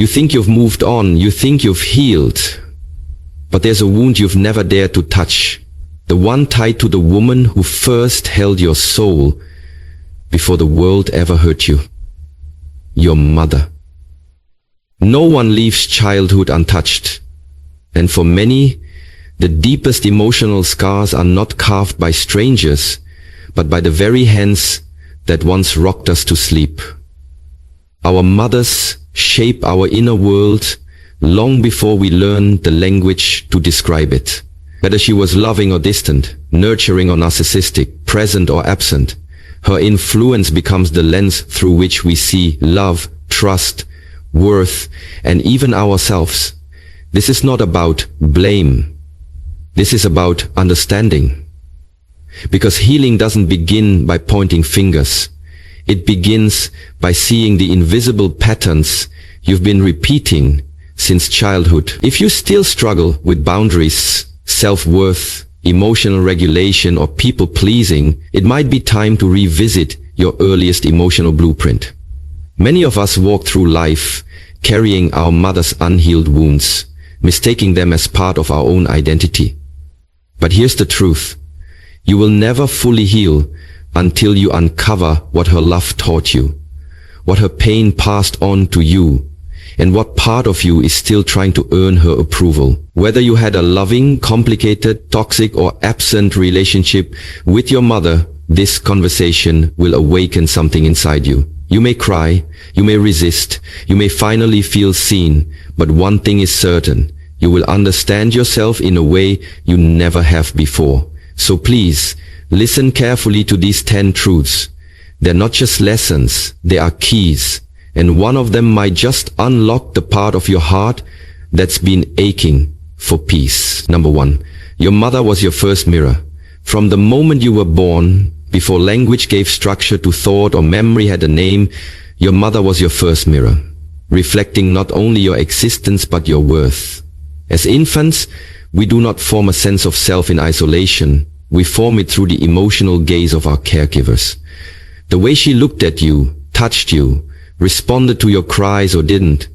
You think you've moved on, you think you've healed, but there's a wound you've never dared to touch, the one tied to the woman who first held your soul before the world ever hurt you. Your mother. No one leaves childhood untouched, and for many, the deepest emotional scars are not carved by strangers, but by the very hands that once rocked us to sleep. Our mothers shape our inner world long before we learn the language to describe it. Whether she was loving or distant, nurturing or narcissistic, present or absent, her influence becomes the lens through which we see love, trust, worth, and even ourselves. This is not about blame. This is about understanding. Because healing doesn't begin by pointing fingers. It begins by seeing the invisible patterns you've been repeating since childhood. If you still struggle with boundaries, self-worth, emotional regulation, or people-pleasing, it might be time to revisit your earliest emotional blueprint. Many of us walk through life carrying our mother's unhealed wounds, mistaking them as part of our own identity. But here's the truth. You will never fully heal until you uncover what her love taught you, what her pain passed on to you, and what part of you is still trying to earn her approval. Whether you had a loving, complicated, toxic, or absent relationship with your mother, this conversation will awaken something inside you. You may cry, you may resist, you may finally feel seen, but one thing is certain. You will understand yourself in a way you never have before. So please, listen carefully to these 10 truths. They're not just lessons, they are keys. And one of them might just unlock the part of your heart that's been aching for peace. Number 1. Your mother was your first mirror. From the moment you were born, before language gave structure to thought or memory had a name, your mother was your first mirror, reflecting not only your existence but your worth. As infants, we do not form a sense of self in isolation. We form it through the emotional gaze of our caregivers. The way she looked at you, touched you, responded to your cries or didn't.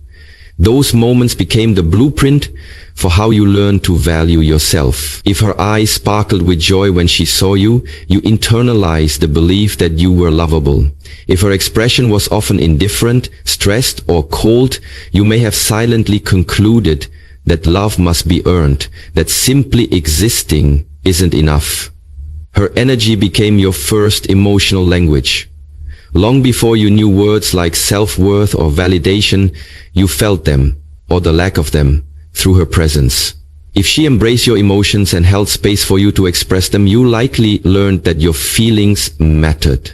Those moments became the blueprint for how you learn to value yourself. If her eyes sparkled with joy when she saw you, you internalized the belief that you were lovable. If her expression was often indifferent, stressed, or cold, you may have silently concluded that love must be earned, that simply existing isn't enough. Her energy became your first emotional language. Long before you knew words like self-worth or validation, you felt them, or the lack of them, through her presence. If she embraced your emotions and held space for you to express them, you likely learned that your feelings mattered.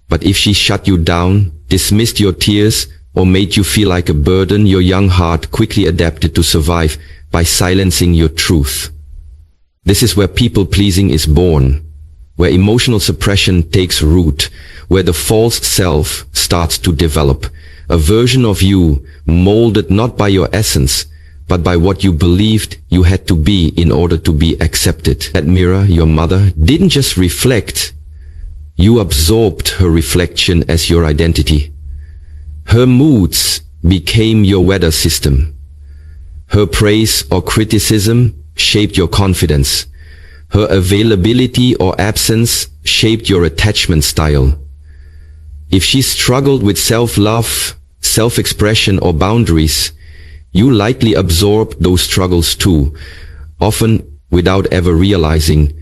But if she shut you down, dismissed your tears, or made you feel like a burden, your young heart quickly adapted to survive by silencing your truth. This is where people-pleasing is born, where emotional suppression takes root, where the false self starts to develop, a version of you molded not by your essence, but by what you believed you had to be in order to be accepted. That mirror, your mother, didn't just reflect, you absorbed her reflection as your identity. Her moods became your weather system. Her praise or criticism shaped your confidence. Her availability or absence shaped your attachment style. If she struggled with self-love, self-expression, or boundaries, you likely absorbed those struggles too, often without ever realizing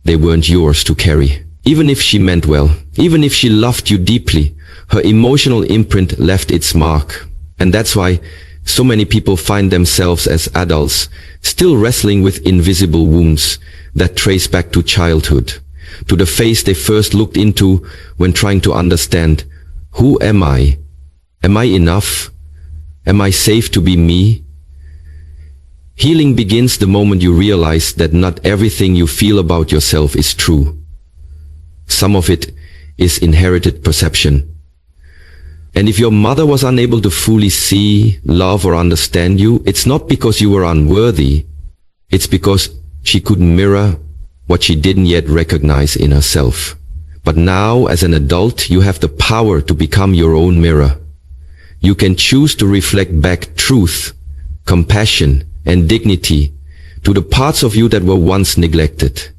they weren't yours to carry. Even if she meant well, even if she loved you deeply, her emotional imprint left its mark. And that's why so many people find themselves as adults still wrestling with invisible wounds that trace back to childhood, to the face they first looked into when trying to understand, who am I? Am I enough? Am I safe to be me? Healing begins the moment you realize that not everything you feel about yourself is true. Some of it is inherited perception. And if your mother was unable to fully see, love, or understand you, it's not because you were unworthy. It's because she couldn't mirror what she didn't yet recognize in herself. But now, as an adult, you have the power to become your own mirror. You can choose to reflect back truth, compassion, and dignity to the parts of you that were once neglected.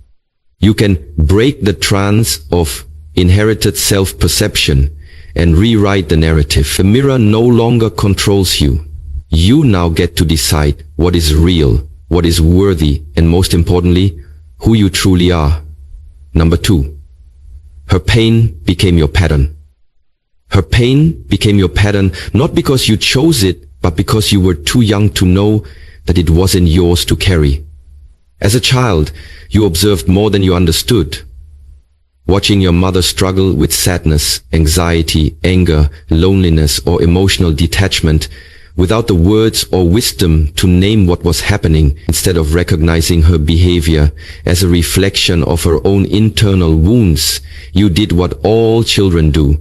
You can break the trance of inherited self-perception and rewrite the narrative. The mirror no longer controls you. You now get to decide what is real, what is worthy, and most importantly, who you truly are. Number 2. Her pain became your pattern. Her pain became your pattern not because you chose it, but because you were too young to know that it wasn't yours to carry. As a child, you observed more than you understood. Watching your mother struggle with sadness, anxiety, anger, loneliness, or emotional detachment without the words or wisdom to name what was happening, instead of recognizing her behavior as a reflection of her own internal wounds, you did what all children do.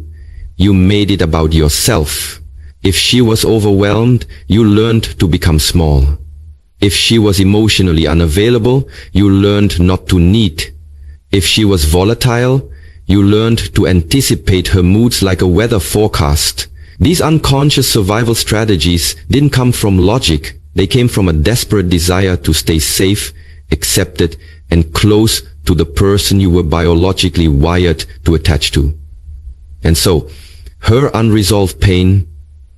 You made it about yourself. If she was overwhelmed, you learned to become small. If she was emotionally unavailable, you learned not to need. If she was volatile, you learned to anticipate her moods like a weather forecast. These unconscious survival strategies didn't come from logic. They came from a desperate desire to stay safe, accepted, and close to the person you were biologically wired to attach to. And so, her unresolved pain,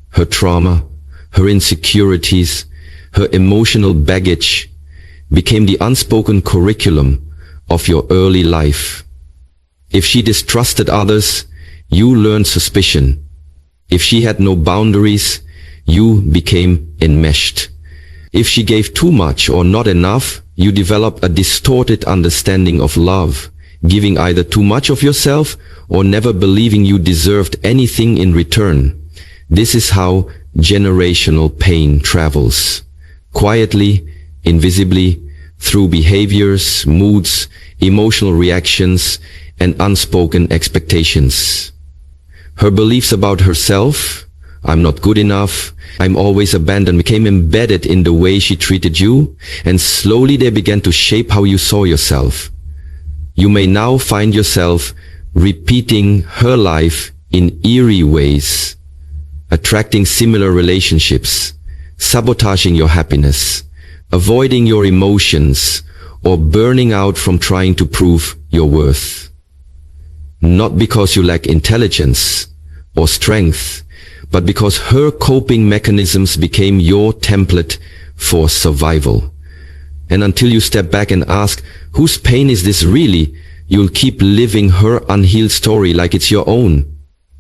her trauma, her insecurities, her emotional baggage became the unspoken curriculum of your early life. If she distrusted others, you learned suspicion. If she had no boundaries, you became enmeshed. If she gave too much or not enough, you developed a distorted understanding of love, giving either too much of yourself or never believing you deserved anything in return. This is how generational pain travels. Quietly, invisibly, through behaviors, moods, emotional reactions, and unspoken expectations. Her beliefs about herself, I'm not good enough, I'm always abandoned, became embedded in the way she treated you, and slowly they began to shape how you saw yourself. You may now find yourself repeating her life in eerie ways, attracting similar relationships, sabotaging your happiness, avoiding your emotions, or burning out from trying to prove your worth. Not because you lack intelligence or strength, but because her coping mechanisms became your template for survival. And until you step back and ask, whose pain is this really, you'll keep living her unhealed story like it's your own.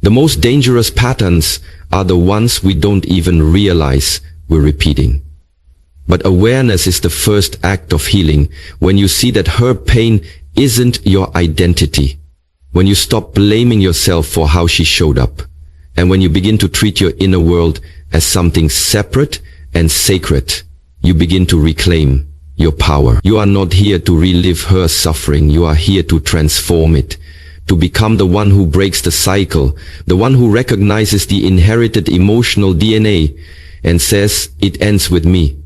The most dangerous patterns are the ones we don't even realize we're repeating. But awareness is the first act of healing. When you see that her pain isn't your identity, when you stop blaming yourself for how she showed up, and when you begin to treat your inner world as something separate and sacred, you begin to reclaim your power. You are not here to relive her suffering. You are here to transform it, to become the one who breaks the cycle, the one who recognizes the inherited emotional DNA and says, it ends with me.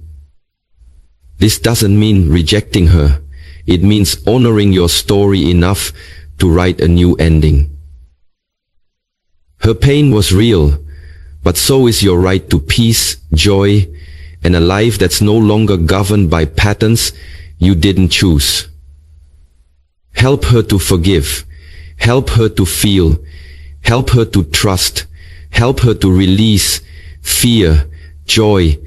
This doesn't mean rejecting her. It means honoring your story enough to write a new ending. Her pain was real, but so is your right to peace, joy, and a life that's no longer governed by patterns you didn't choose. Help her to forgive. Help her to feel. Help her to trust. Help her to release fear, joy,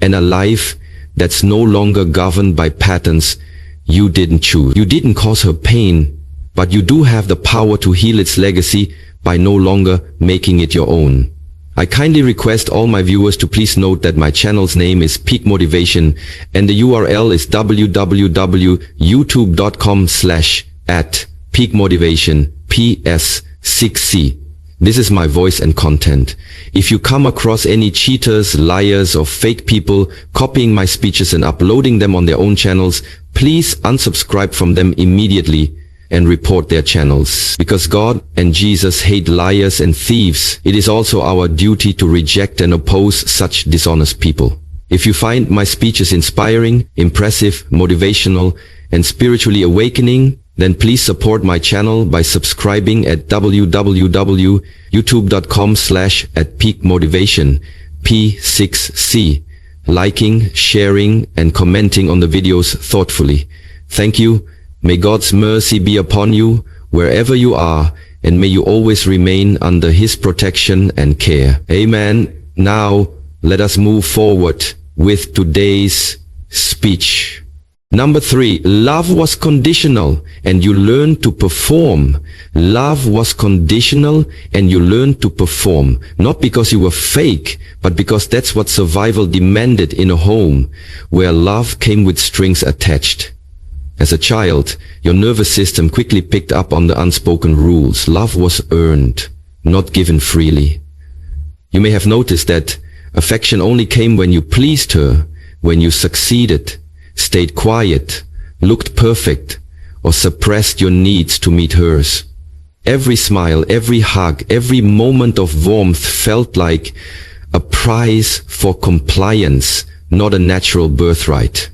and a life that's no longer governed by patterns you didn't choose. You didn't cause her pain, but you do have the power to heal its legacy by no longer making it your own. I kindly request all my viewers to please note that my channel's name is Peak Motivation and the URL is www.youtube.com/@peakmotivation PS6C. This is my voice and content. If you come across any cheaters, liars, or fake people copying my speeches and uploading them on their own channels, please unsubscribe from them immediately and report their channels. Because God and Jesus hate liars and thieves, it is also our duty to reject and oppose such dishonest people. If you find my speeches inspiring, impressive, motivational, and spiritually awakening, then please support my channel by subscribing at www.youtube.com/@peakmotivation P6C, liking, sharing, and commenting on the videos thoughtfully. Thank you. May God's mercy be upon you wherever you are, and may you always remain under His protection and care. Amen. Now, let us move forward with today's speech. Number 3, love was conditional and you learned to perform. Love was conditional and you learned to perform. Not because you were fake, but because that's what survival demanded in a home where love came with strings attached. As a child, your nervous system quickly picked up on the unspoken rules. Love was earned, not given freely. You may have noticed that affection only came when you pleased her, when you succeeded, stayed quiet, looked perfect, or suppressed your needs to meet hers. Every smile, every hug, every moment of warmth felt like a prize for compliance, not a natural birthright.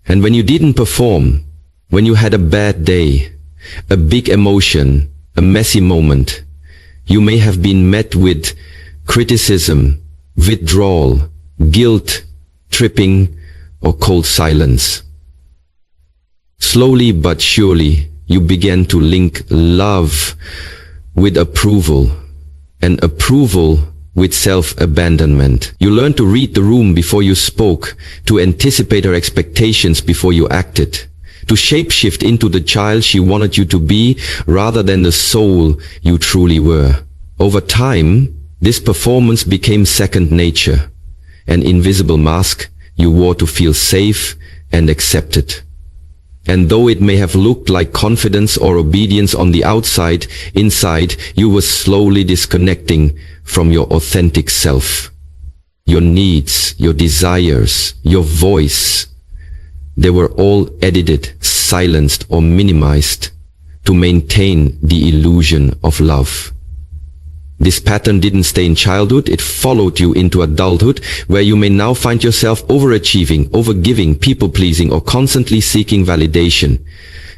And when you didn't perform, when you had a bad day, a big emotion, a messy moment, you may have been met with criticism, withdrawal, guilt, tripping, or cold silence. Slowly but surely, you began to link love with approval, and approval with self-abandonment. You learned to read the room before you spoke, to anticipate her expectations before you acted, to shapeshift into the child she wanted you to be rather than the soul you truly were. Over time, this performance became second nature, an invisible mask you wore to feel safe and accepted. And though it may have looked like confidence or obedience on the outside, inside you were slowly disconnecting from your authentic self. Your needs, your desires, your voice, they were all edited, silenced, or minimized to maintain the illusion of love. This pattern didn't stay in childhood, it followed you into adulthood, where you may now find yourself overachieving, overgiving, people-pleasing, or constantly seeking validation.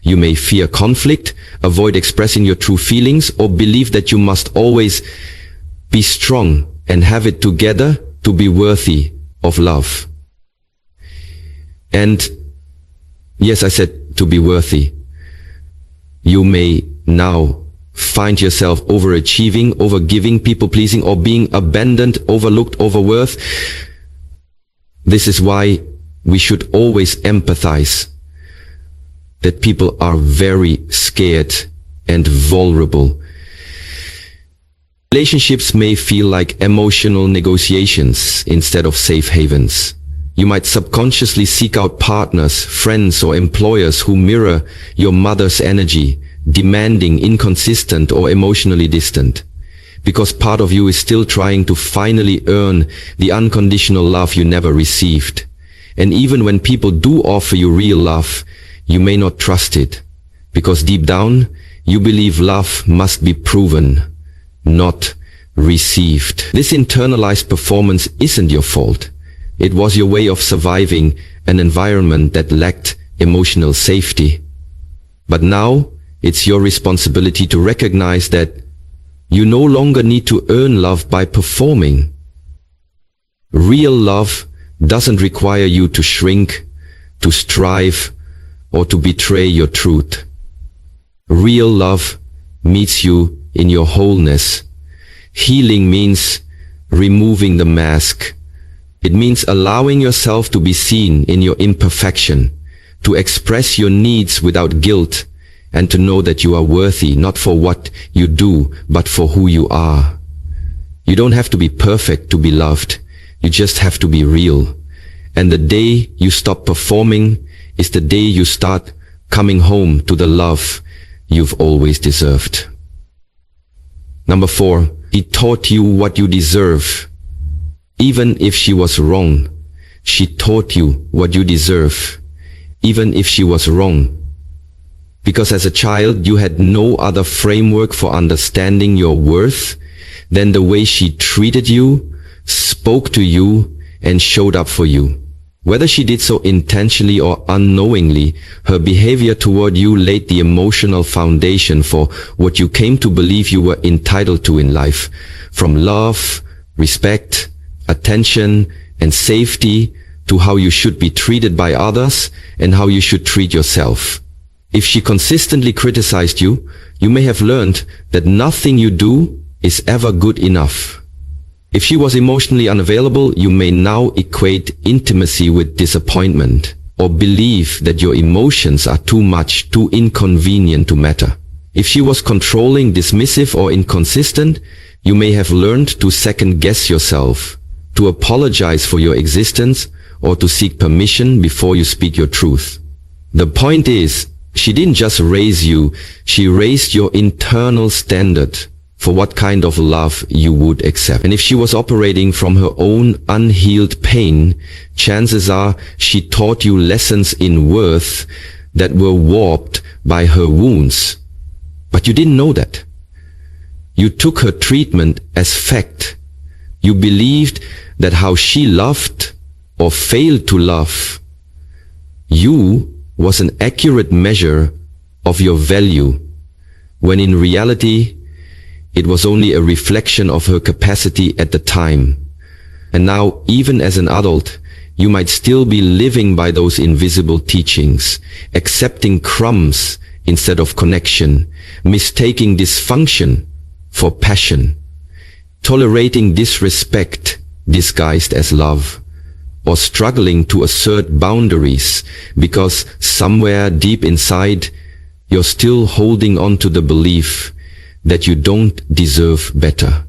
You may fear conflict, avoid expressing your true feelings, or believe that you must always be strong and have it together to be worthy of love. And yes, I said to be worthy. You may now find yourself overachieving, overgiving, people-pleasing, or being abandoned, overlooked, overworth. This is why we should always empathize that people are very scared and vulnerable. Relationships may feel like emotional negotiations instead of safe havens. You might subconsciously seek out partners, friends, or employers who mirror your mother's energy, demanding, inconsistent, or emotionally distant, because part of you is still trying to finally earn the unconditional love you never received. And even when people do offer you real love, you may not trust it, because deep down, you believe love must be proven, not received. This internalized performance isn't your fault. It was your way of surviving an environment that lacked emotional safety. But now, it's your responsibility to recognize that you no longer need to earn love by performing. Real love doesn't require you to shrink, to strive, or to betray your truth. Real love meets you in your wholeness. Healing means removing the mask. It means allowing yourself to be seen in your imperfection, to express your needs without guilt, and to know that you are worthy not for what you do, but for who you are. You don't have to be perfect to be loved. You just have to be real. And the day you stop performing is the day you start coming home to the love you've always deserved. Number 4, he taught you what you deserve. Even if she was wrong, she taught you what you deserve. Even if she was wrong. Because as a child, you had no other framework for understanding your worth than the way she treated you, spoke to you, and showed up for you. Whether she did so intentionally or unknowingly, her behavior toward you laid the emotional foundation for what you came to believe you were entitled to in life, from love, respect, attention, and safety to how you should be treated by others and how you should treat yourself. If she consistently criticized you, you may have learned that nothing you do is ever good enough. If she was emotionally unavailable, you may now equate intimacy with disappointment, or believe that your emotions are too much, too inconvenient to matter. If she was controlling, dismissive, or inconsistent, you may have learned to second-guess yourself, to apologize for your existence, or to seek permission before you speak your truth. The point is, she didn't just raise you, she raised your internal standard for what kind of love you would accept. And if she was operating from her own unhealed pain, chances are she taught you lessons in worth that were warped by her wounds. But you didn't know that. You took her treatment as fact. You believed that how she loved or failed to love you was an accurate measure of your value, when in reality, it was only a reflection of her capacity at the time. And now, even as an adult, you might still be living by those invisible teachings, accepting crumbs instead of connection, mistaking dysfunction for passion, tolerating disrespect disguised as love, or struggling to assert boundaries because somewhere deep inside you're still holding on to the belief that you don't deserve better.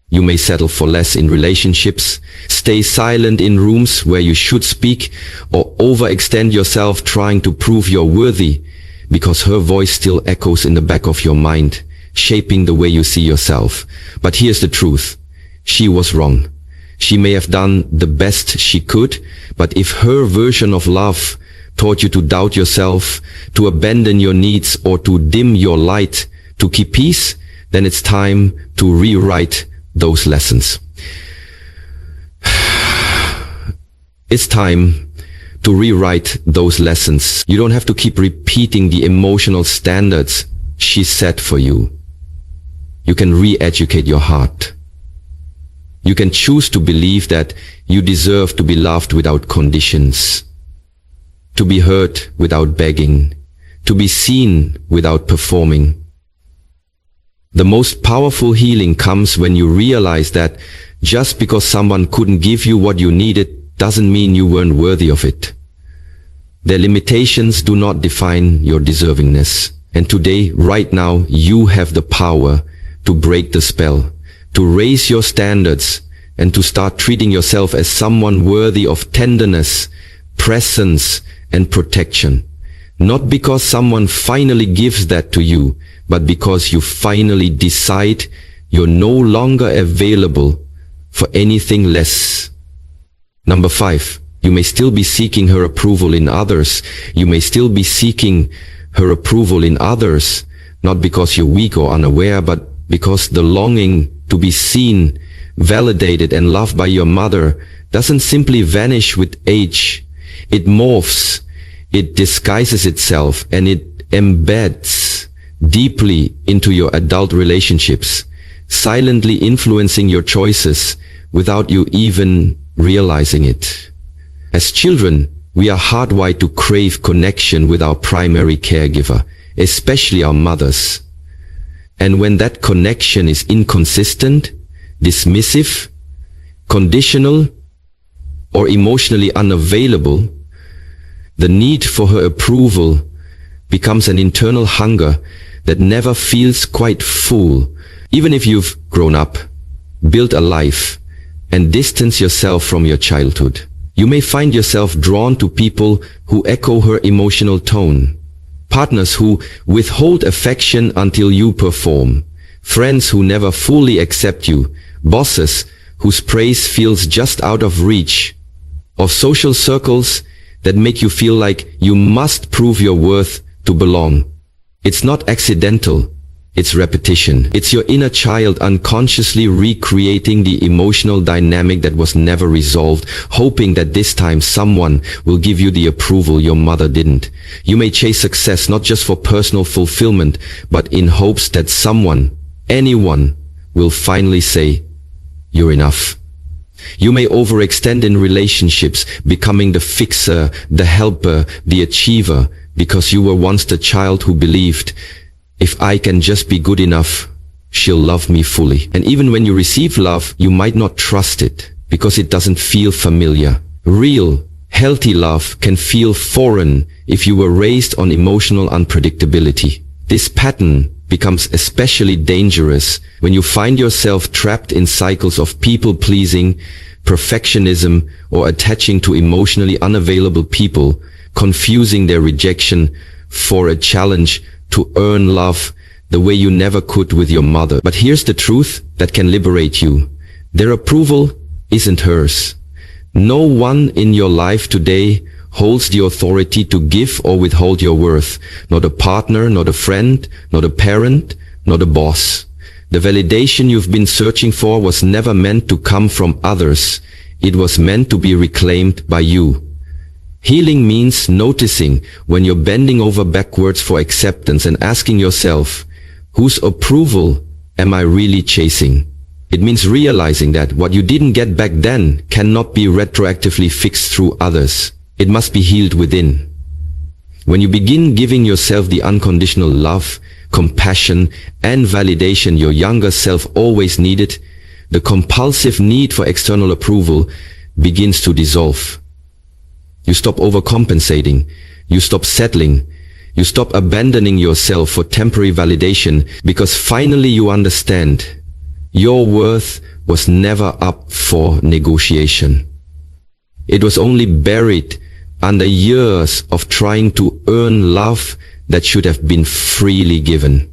You may settle for less in relationships, stay silent in rooms where you should speak, or overextend yourself trying to prove you're worthy because her voice still echoes in the back of your mind, shaping the way you see yourself. But here's the truth. She was wrong. She may have done the best she could, but if her version of love taught you to doubt yourself, to abandon your needs, or to dim your light to keep peace, then it's time to rewrite those lessons. It's time to rewrite those lessons. You don't have to keep repeating the emotional standards she set for you. You can re-educate your heart. You can choose to believe that you deserve to be loved without conditions, to be heard without begging, to be seen without performing. The most powerful healing comes when you realize that just because someone couldn't give you what you needed doesn't mean you weren't worthy of it. Their limitations do not define your deservingness. And today, right now, you have the power to break the spell, to raise your standards, and to start treating yourself as someone worthy of tenderness, presence, and protection. Not because someone finally gives that to you, but because you finally decide you're no longer available for anything less. Number 5, you may still be seeking her approval in others. You may still be seeking her approval in others, not because you're weak or unaware, but because the longing to be seen, validated, and loved by your mother doesn't simply vanish with age. It morphs, it disguises itself, and it embeds deeply into your adult relationships, silently influencing your choices without you even realizing it. As children, we are hardwired to crave connection with our primary caregiver, especially our mothers. And when that connection is inconsistent, dismissive, conditional, or emotionally unavailable, the need for her approval becomes an internal hunger that never feels quite full. Even if you've grown up, built a life, and distanced yourself from your childhood, you may find yourself drawn to people who echo her emotional tone. Partners who withhold affection until you perform. Friends who never fully accept you. Bosses whose praise feels just out of reach. Or social circles that make you feel like you must prove your worth to belong. It's not accidental. It's repetition. It's your inner child unconsciously recreating the emotional dynamic that was never resolved, hoping that this time someone will give you the approval your mother didn't. You may chase success not just for personal fulfillment, but in hopes that someone, anyone, will finally say, "You're enough." You may overextend in relationships, becoming the fixer, the helper, the achiever, because you were once the child who believed, "If I can just be good enough, she'll love me fully." And even when you receive love, you might not trust it, because it doesn't feel familiar. Real, healthy love can feel foreign if you were raised on emotional unpredictability. This pattern becomes especially dangerous when you find yourself trapped in cycles of people-pleasing, perfectionism, or attaching to emotionally unavailable people, confusing their rejection for a challenge to earn love the way you never could with your mother. But here's the truth that can liberate you. Their approval isn't hers. No one in your life today holds the authority to give or withhold your worth. Not a partner, not a friend, not a parent, not a boss. The validation you've been searching for was never meant to come from others. It was meant to be reclaimed by you. Healing means noticing when you're bending over backwards for acceptance and asking yourself, whose approval am I really chasing? It means realizing that what you didn't get back then cannot be retroactively fixed through others. It must be healed within. When you begin giving yourself the unconditional love, compassion, and validation your younger self always needed, the compulsive need for external approval begins to dissolve. You stop overcompensating. You stop settling. You stop abandoning yourself for temporary validation because finally you understand your worth was never up for negotiation. It was only buried under years of trying to earn love that should have been freely given.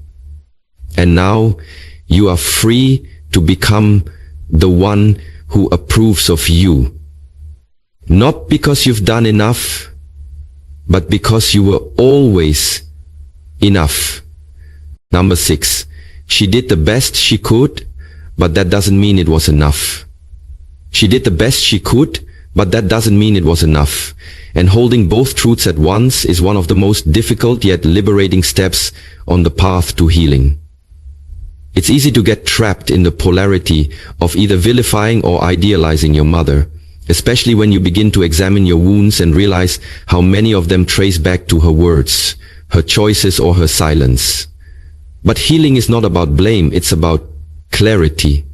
And now you are free to become the one who approves of you. Not because you've done enough, but because you were always enough. Number 6. She did the best she could, but that doesn't mean it was enough. She did the best she could, but that doesn't mean it was enough. And holding both truths at once is one of the most difficult yet liberating steps on the path to healing. It's easy to get trapped in the polarity of either vilifying or idealizing your mother, especially when you begin to examine your wounds and realize how many of them trace back to her words, her choices, or her silence. But healing is not about blame, it's about clarity.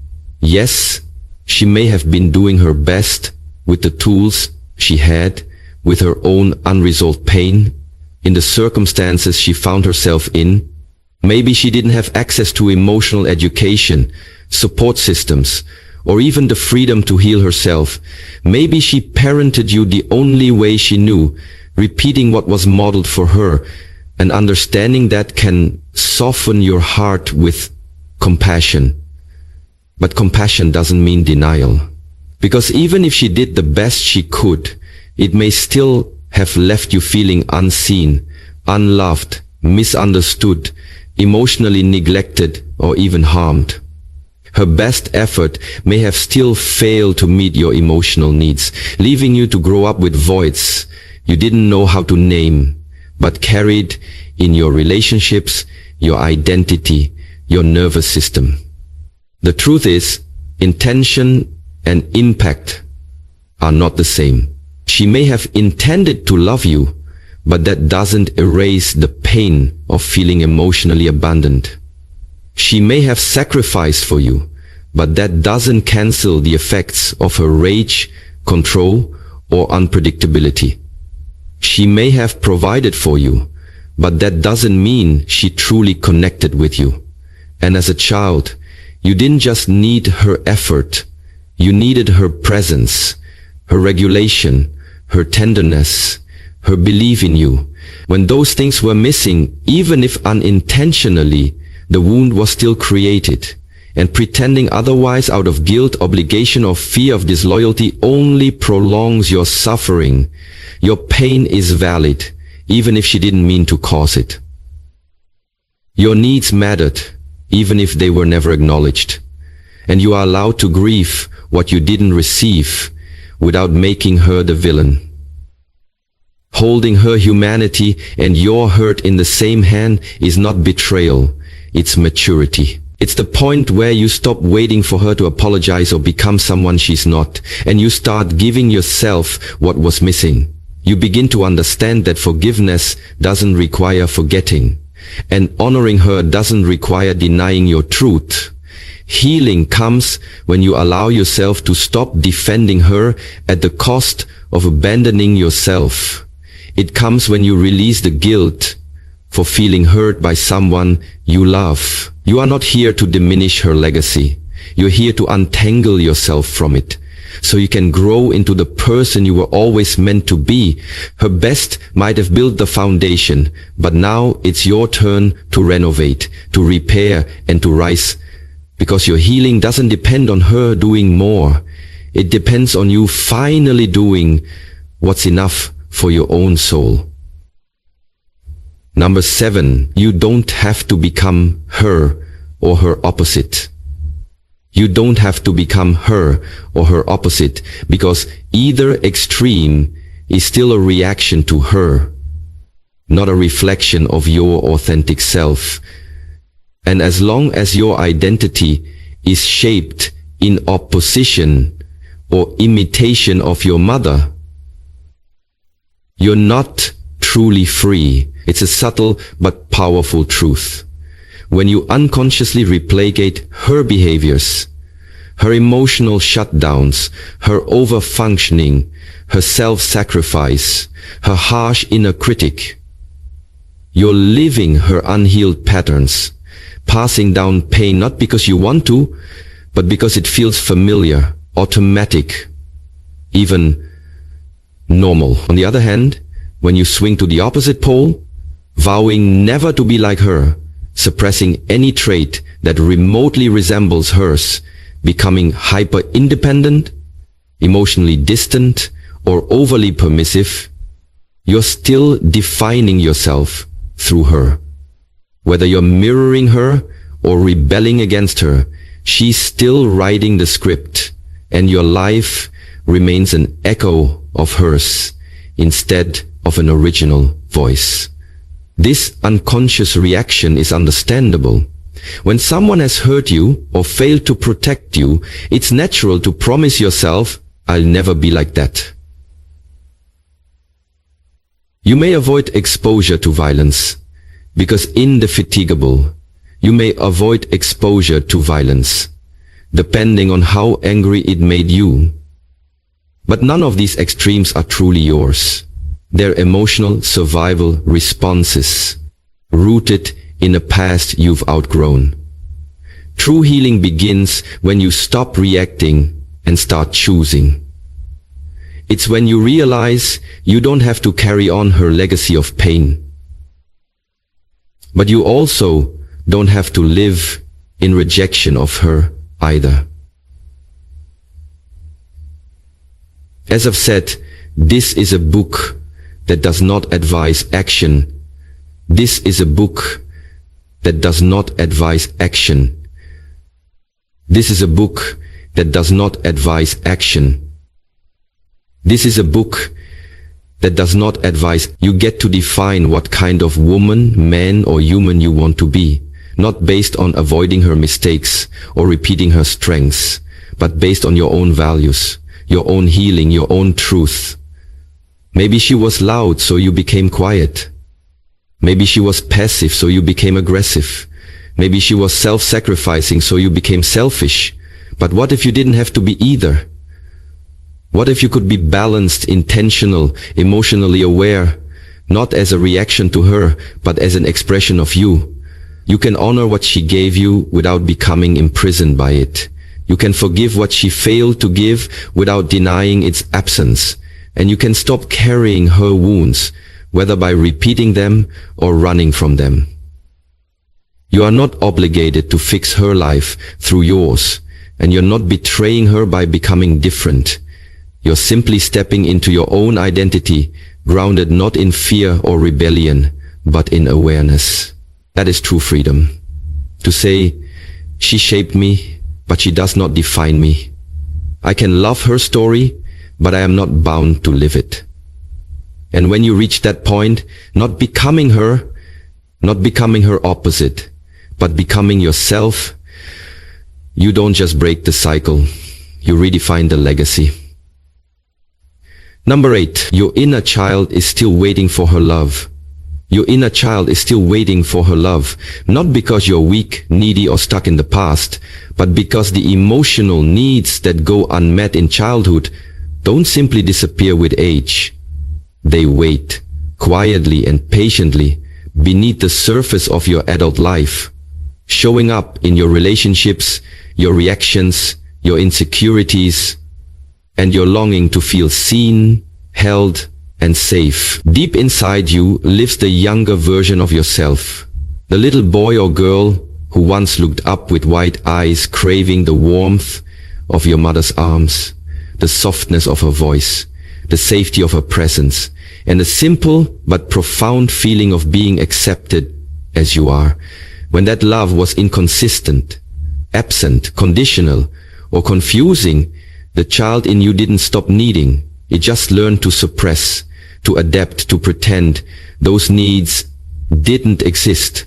Yes, she may have been doing her best with the tools she had, with her own unresolved pain, in the circumstances she found herself in. Maybe she didn't have access to emotional education, support systems, or even the freedom to heal herself. Maybe she parented you the only way she knew, repeating what was modeled for her, and understanding that can soften your heart with compassion. But compassion doesn't mean denial. Because even if she did the best she could, it may still have left you feeling unseen, unloved, misunderstood, emotionally neglected, or even harmed. Her best effort may have still failed to meet your emotional needs, leaving you to grow up with voids you didn't know how to name, but carried in your relationships, your identity, your nervous system. The truth is, intention and impact are not the same. She may have intended to love you, but that doesn't erase the pain of feeling emotionally abandoned. She may have sacrificed for you, but that doesn't cancel the effects of her rage, control, or unpredictability. She may have provided for you, but that doesn't mean she truly connected with you. And as a child, you didn't just need her effort, you needed her presence, her regulation, her tenderness, her belief in you. When those things were missing, even if unintentionally, the wound was still created. And pretending otherwise out of guilt, obligation, or fear of disloyalty only prolongs your suffering. Your pain is valid, even if she didn't mean to cause it. Your needs mattered, even if they were never acknowledged. And you are allowed to grieve what you didn't receive without making her the villain. Holding her humanity and your hurt in the same hand is not betrayal, it's maturity. It's the point where you stop waiting for her to apologize or become someone she's not, and you start giving yourself what was missing. You begin to understand that forgiveness doesn't require forgetting, and honoring her doesn't require denying your truth. Healing comes when you allow yourself to stop defending her at the cost of abandoning yourself. It comes when you release the guilt for feeling hurt by someone you love. You are not here to diminish her legacy. You're here to untangle yourself from it, so you can grow into the person you were always meant to be. Her best might have built the foundation, but now it's your turn to renovate, to repair, and to rise. Because your healing doesn't depend on her doing more. It depends on you finally doing what's enough for your own soul. Number 7, you don't have to become her or her opposite. You don't have to become her or her opposite, because either extreme is still a reaction to her, not a reflection of your authentic self. And as long as your identity is shaped in opposition or imitation of your mother, you're not truly free. It's a subtle but powerful truth. When you unconsciously replicate her behaviors, her emotional shutdowns, her over-functioning, her self-sacrifice, her harsh inner critic, you're living her unhealed patterns, passing down pain not because you want to, but because it feels familiar, automatic, even normal. On the other hand, when you swing to the opposite pole, vowing never to be like her, suppressing any trait that remotely resembles hers, becoming hyper-independent, emotionally distant, or overly permissive, you're still defining yourself through her. Whether you're mirroring her or rebelling against her, she's still writing the script, and your life remains an echo of hers instead of an original voice. This unconscious reaction is understandable. When someone has hurt you or failed to protect you, it's natural to promise yourself, "I'll never be like that." You may avoid exposure to violence, because indefatigable, you may avoid exposure to violence, depending on how angry it made you. But none of these extremes are truly yours. They're emotional survival responses, rooted in a past you've outgrown. True healing begins when you stop reacting and start choosing. It's when you realize you don't have to carry on her legacy of pain. But you also don't have to live in rejection of her either. As I've said, this is a book that does not advise action. This is a book that does not advise action. This is a book that does not advise action. This is a book that does not advise. You get to define what kind of woman, man, or human you want to be, not based on avoiding her mistakes or repeating her strengths, but based on your own values, your own healing, your own truth. Maybe she was loud, so you became quiet. Maybe she was passive, so you became aggressive. Maybe she was self-sacrificing, so you became selfish. But what if you didn't have to be either? What if you could be balanced, intentional, emotionally aware, not as a reaction to her, but as an expression of you? You can honor what she gave you without becoming imprisoned by it. You can forgive what she failed to give without denying its absence. And you can stop carrying her wounds, whether by repeating them or running from them. You are not obligated to fix her life through yours, and you're not betraying her by becoming different. You're simply stepping into your own identity, grounded not in fear or rebellion, but in awareness. That is true freedom. to say, she shaped me, but she does not define me. I can love her story, but I am not bound to live it. And when you reach that point, not becoming her opposite, but becoming yourself, you don't just break the cycle, you redefine the legacy. Number 8, your inner child is still waiting for her love. Your inner child is still waiting for her love, not because you're weak, needy, or stuck in the past, but because the emotional needs that go unmet in childhood don't simply disappear with age. They wait, quietly and patiently, beneath the surface of your adult life, showing up in your relationships, your reactions, your insecurities, and your longing to feel seen, held, and safe. Deep inside you lives the younger version of yourself, the little boy or girl who once looked up with wide eyes, craving the warmth of your mother's arms, the softness of her voice, the safety of her presence, and a simple but profound feeling of being accepted as you are. When that love was inconsistent, absent, conditional, or confusing, the child in you didn't stop needing. It just learned to suppress, to adapt, to pretend those needs didn't exist.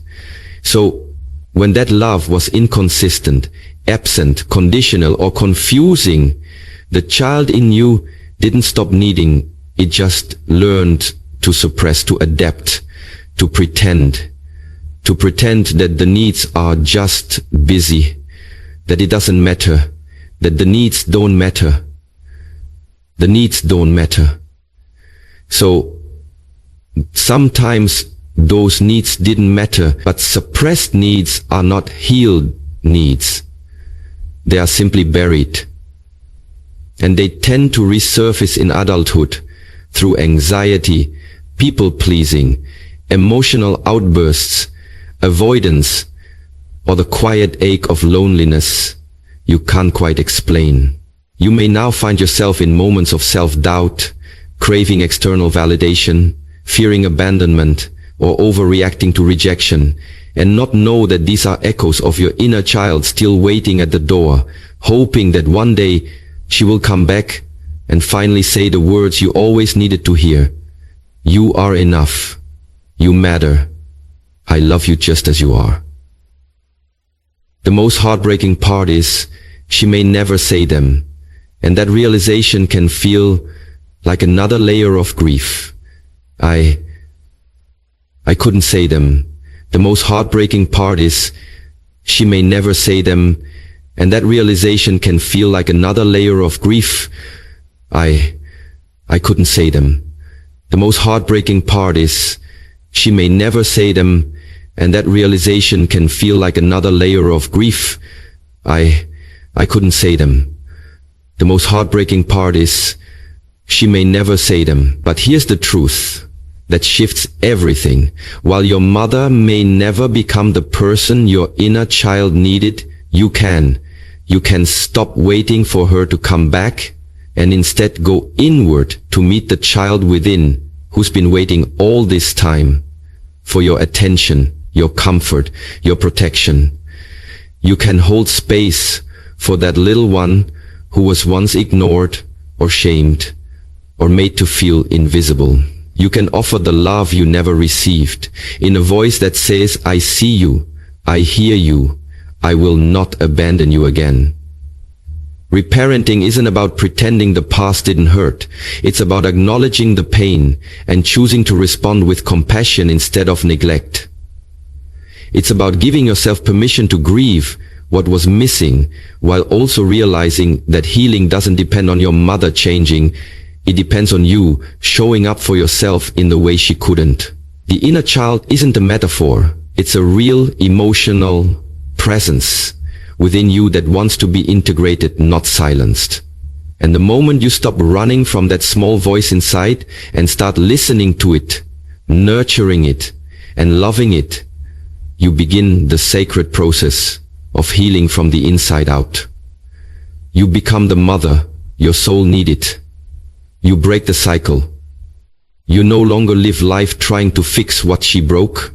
So when that love was inconsistent, absent, conditional, or confusing, the child in you didn't stop needing. It just learned to suppress, to adapt, to pretend that the needs are just busy, that it doesn't matter, that the needs don't matter. The needs don't matter. So sometimes those needs didn't matter, but suppressed needs are not healed needs. They are simply buried. And they tend to resurface in adulthood through anxiety, people-pleasing, emotional outbursts, avoidance, or the quiet ache of loneliness you can't quite explain. You may now find yourself in moments of self-doubt, craving external validation, fearing abandonment, or overreacting to rejection, and not know that these are echoes of your inner child still waiting at the door, hoping that one day she will come back and finally say the words you always needed to hear. You are enough. You matter. I love you just as you are. The most heartbreaking part is she may never say them, and that realization can feel like another layer of grief. I couldn't say them. The most heartbreaking part is she may never say them, and that realization can feel like another layer of grief. I couldn't say them. The most heartbreaking part is she may never say them, and that realization can feel like another layer of grief. I couldn't say them. The most heartbreaking part is she may never say them. But here's the truth that shifts everything. While your mother may never become the person your inner child needed, you can stop waiting for her to come back and instead go inward to meet the child within who's been waiting all this time for your attention, your comfort, your protection. You can hold space for that little one who was once ignored or shamed or made to feel invisible. You can offer the love you never received in a voice that says, I see you, I hear you, I will not abandon you again. Reparenting isn't about pretending the past didn't hurt. It's about acknowledging the pain and choosing to respond with compassion instead of neglect. It's about giving yourself permission to grieve what was missing, while also realizing that healing doesn't depend on your mother changing. It depends on you showing up for yourself in the way she couldn't. The inner child isn't a metaphor. It's a real emotional presence within you that wants to be integrated, not silenced. And the moment you stop running from that small voice inside and start listening to it, nurturing it, and loving it, you begin the sacred process of healing from the inside out. You become the mother your soul needed. You break the cycle. You no longer live life trying to fix what she broke.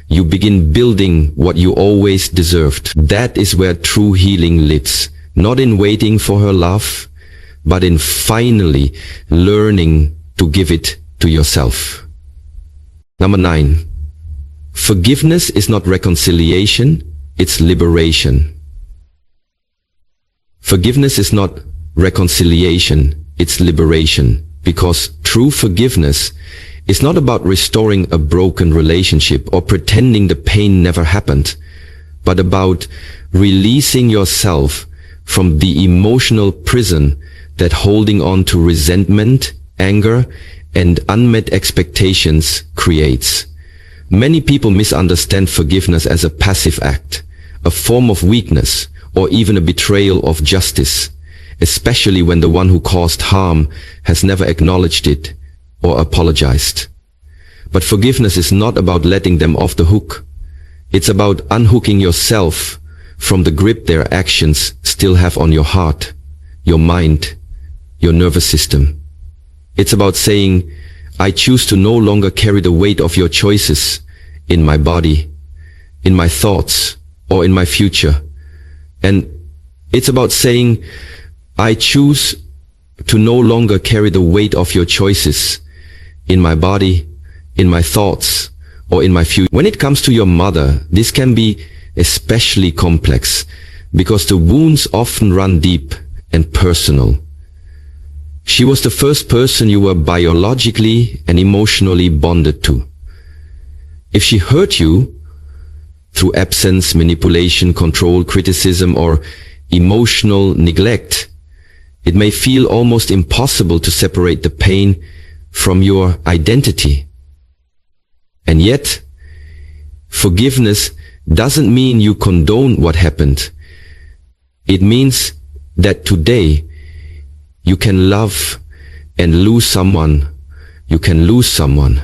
You begin building what you always deserved. That is where true healing lives. Not in waiting for her love, but in finally learning to give it to yourself. Number 9. Forgiveness is not reconciliation, it's liberation. Forgiveness is not reconciliation, it's liberation. Because true forgiveness is not about restoring a broken relationship or pretending the pain never happened, but about releasing yourself from the emotional prison that holding on to resentment, anger, and unmet expectations creates. Many people misunderstand forgiveness as a passive act, a form of weakness, or even a betrayal of justice, especially when the one who caused harm has never acknowledged it or apologized. But forgiveness is not about letting them off the hook. It's about unhooking yourself from the grip their actions still have on your heart, your mind, your nervous system. It's about saying, I choose to no longer carry the weight of your choices in my body, in my thoughts, or in my future. And it's about saying, I choose to no longer carry the weight of your choices in my body, in my thoughts, or in my future. When it comes to your mother, this can be especially complex because the wounds often run deep and personal. She was the first person you were biologically and emotionally bonded to. If she hurt you through absence, manipulation, control, criticism, or emotional neglect, it may feel almost impossible to separate the pain from your identity. And yet, forgiveness doesn't mean you condone what happened. It means that today you can love and lose someone. You can lose someone,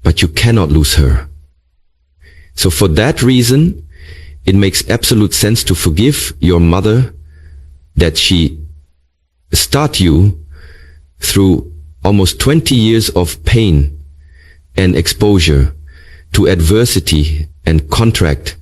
but you cannot lose her. So for that reason, it makes absolute sense to forgive your mother that she started you through almost 20 years of pain and exposure to adversity and contract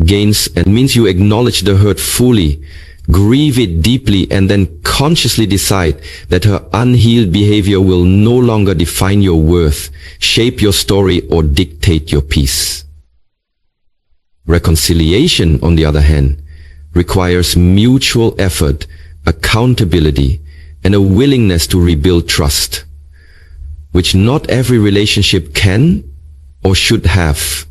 gains, and means you acknowledge the hurt fully, grieve it deeply, and then consciously decide that her unhealed behavior will no longer define your worth, shape your story, or dictate your peace. Reconciliation, on the other hand, requires mutual effort, accountability, and a willingness to rebuild trust, which not every relationship can or should have.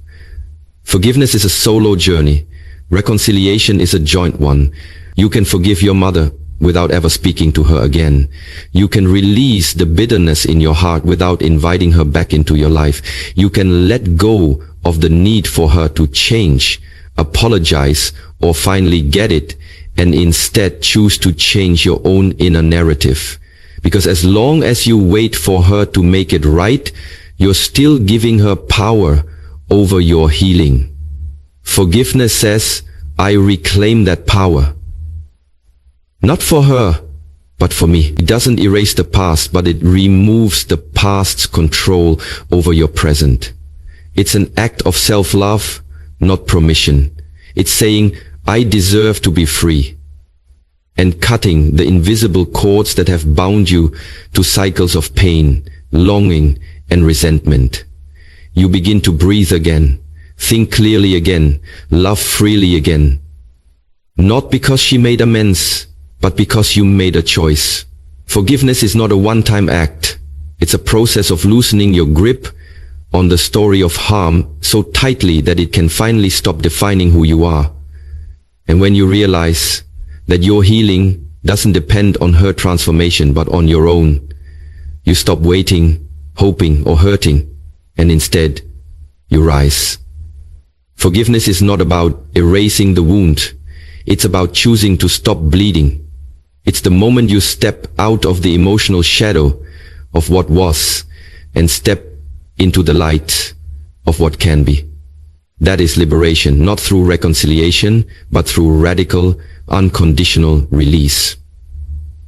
Forgiveness is a solo journey. Reconciliation is a joint one. You can forgive your mother without ever speaking to her again. You can release the bitterness in your heart without inviting her back into your life. You can let go of the need for her to change, apologize, or finally get it, and instead choose to change your own inner narrative. Because as long as you wait for her to make it right, you're still giving her power over your healing. Forgiveness says, I reclaim that power. Not for her, but for me. It doesn't erase the past, but it removes the past's control over your present. It's an act of self-love, not permission. It's saying, I deserve to be free, and cutting the invisible cords that have bound you to cycles of pain, longing, and resentment. You begin to breathe again, think clearly again, love freely again. Not because she made amends, but because you made a choice. Forgiveness is not a one-time act. It's a process of loosening your grip on the story of harm so tightly that it can finally stop defining who you are. And when you realize that your healing doesn't depend on her transformation but on your own, you stop waiting, hoping, or hurting, and instead you rise. Forgiveness is not about erasing the wound. It's about choosing to stop bleeding. It's the moment you step out of the emotional shadow of what was and step into the light of what can be. That is liberation, not through reconciliation, but through radical, unconditional release.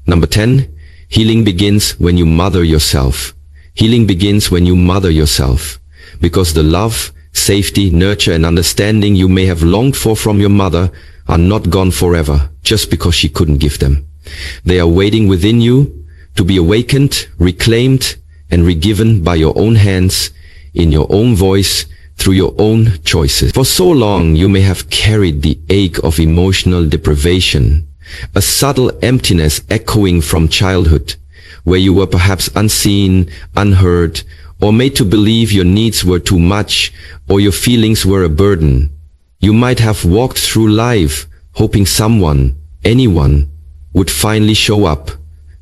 Number 10, healing begins when you mother yourself. Healing begins when you mother yourself, because the love safety, nurture, and understanding you may have longed for from your mother are not gone forever just because she couldn't give them. They are waiting within you to be awakened, reclaimed, and regiven by your own hands, in your own voice, through your own choices. For so long you may have carried the ache of emotional deprivation, a subtle emptiness echoing from childhood, where you were perhaps unseen, unheard, or made to believe your needs were too much, or your feelings were a burden. You might have walked through life hoping someone, anyone, would finally show up,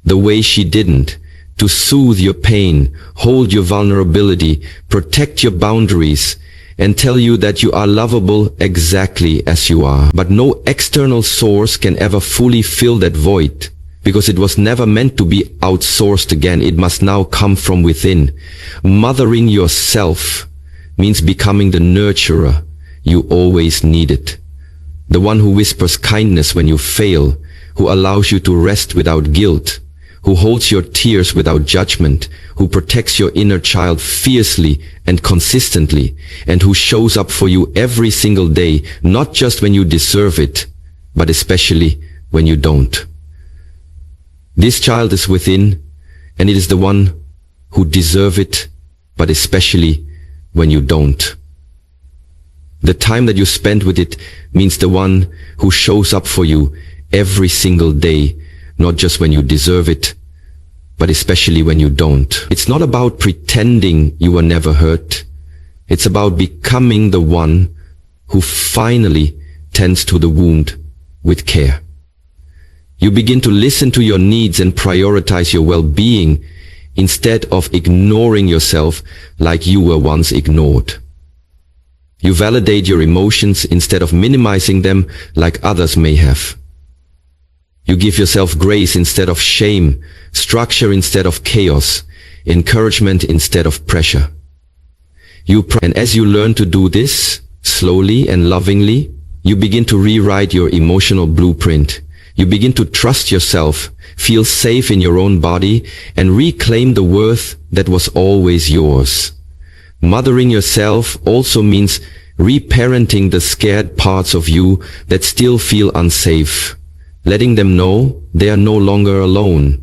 the way she didn't, to soothe your pain, hold your vulnerability, protect your boundaries, and tell you that you are lovable exactly as you are. But no external source can ever fully fill that void, because it was never meant to be outsourced again. It must now come from within. Mothering yourself means becoming the nurturer you always needed, the one who whispers kindness when you fail, who allows you to rest without guilt, who holds your tears without judgment, who protects your inner child fiercely and consistently, and who shows up for you every single day, not just when you deserve it, but especially when you don't. This child is within, and it is the one who deserves it, but especially when you don't. The time that you spend with it means the one who shows up for you every single day, not just when you deserve it, but especially when you don't. It's not about pretending you were never hurt. It's about becoming the one who finally tends to the wound with care. You begin to listen to your needs and prioritize your well-being instead of ignoring yourself like you were once ignored. You validate your emotions instead of minimizing them like others may have. You give yourself grace instead of shame, structure instead of chaos, encouragement instead of pressure. And as you learn to do this, slowly and lovingly, you begin to rewrite your emotional blueprint. You begin to trust yourself, feel safe in your own body, and reclaim the worth that was always yours. Mothering yourself also means reparenting the scared parts of you that still feel unsafe, letting them know they are no longer alone,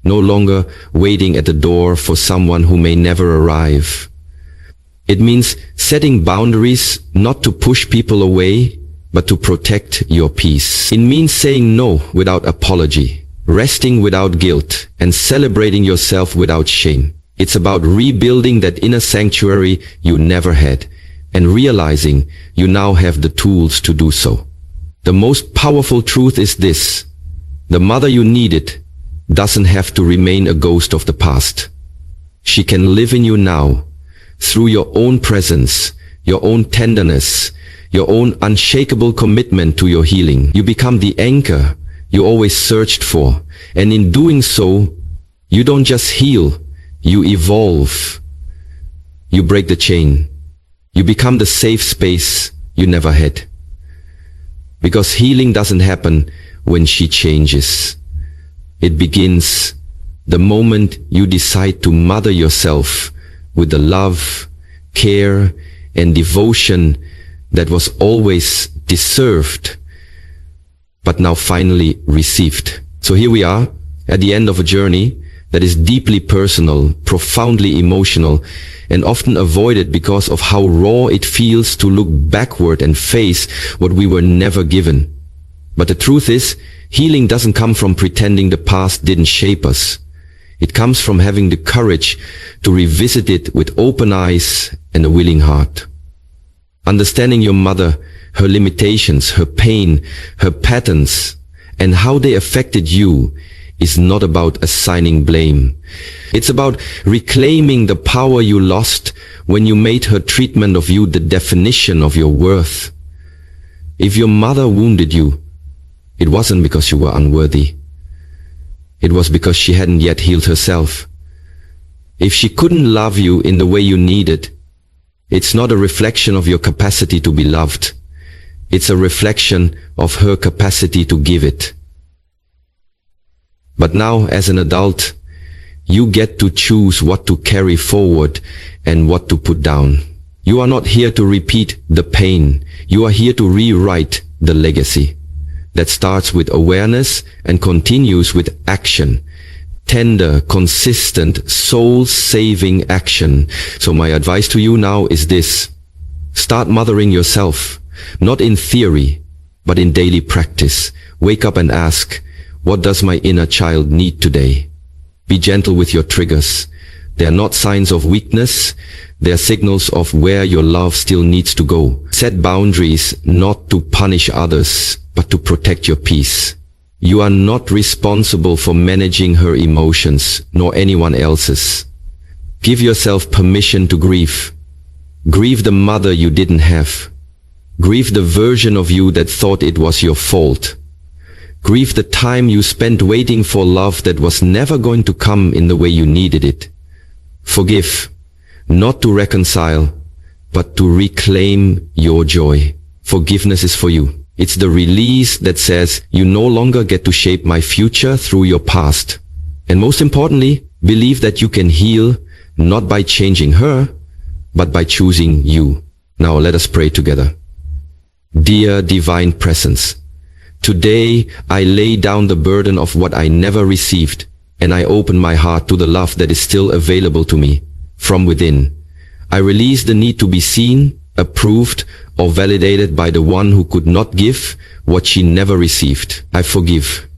no longer waiting at the door for someone who may never arrive. It means setting boundaries not to push people away, but to protect your peace. It means saying no without apology, resting without guilt, and celebrating yourself without shame. It's about rebuilding that inner sanctuary you never had, and realizing you now have the tools to do so. The most powerful truth is this: the mother you needed doesn't have to remain a ghost of the past. She can live in you now, through your own presence, your own tenderness, your own unshakable commitment to your healing. You become the anchor you always searched for, and in doing so, you don't just heal, you evolve. You break the chain. You become the safe space you never had. Because healing doesn't happen when she changes. It begins the moment you decide to mother yourself with the love, care, and devotion that was always deserved, but now finally received. So here we are at the end of a journey that is deeply personal, profoundly emotional, and often avoided because of how raw it feels to look backward and face what we were never given. But the truth is, healing doesn't come from pretending the past didn't shape us. It comes from having the courage to revisit it with open eyes and a willing heart. Understanding your mother, her limitations, her pain, her patterns, and how they affected you is not about assigning blame. It's about reclaiming the power you lost when you made her treatment of you the definition of your worth. If your mother wounded you, it wasn't because you were unworthy. It was because she hadn't yet healed herself. If she couldn't love you in the way you needed, it's not a reflection of your capacity to be loved. It's a reflection of her capacity to give it. But now, as an adult, you get to choose what to carry forward and what to put down. You are not here to repeat the pain. You are here to rewrite the legacy that starts with awareness and continues with action. Tender, consistent, soul-saving action. So my advice to you now is this. Start mothering yourself, not in theory, but in daily practice. Wake up and ask, what does my inner child need today? Be gentle with your triggers. They are not signs of weakness. They are signals of where your love still needs to go. Set boundaries not to punish others, but to protect your peace. You are not responsible for managing her emotions, nor anyone else's. Give yourself permission to grieve. Grieve the mother you didn't have. Grieve the version of you that thought it was your fault. Grieve the time you spent waiting for love that was never going to come in the way you needed it. Forgive, not to reconcile, but to reclaim your joy. Forgiveness is for you. It's the release that says, you no longer get to shape my future through your past. And most importantly, believe that you can heal, not by changing her, but by choosing you. Now let us pray together. Dear Divine Presence, today I lay down the burden of what I never received, and I open my heart to the love that is still available to me from within. I release the need to be seen, approved, or validated by the one who could not give what she never received. I forgive,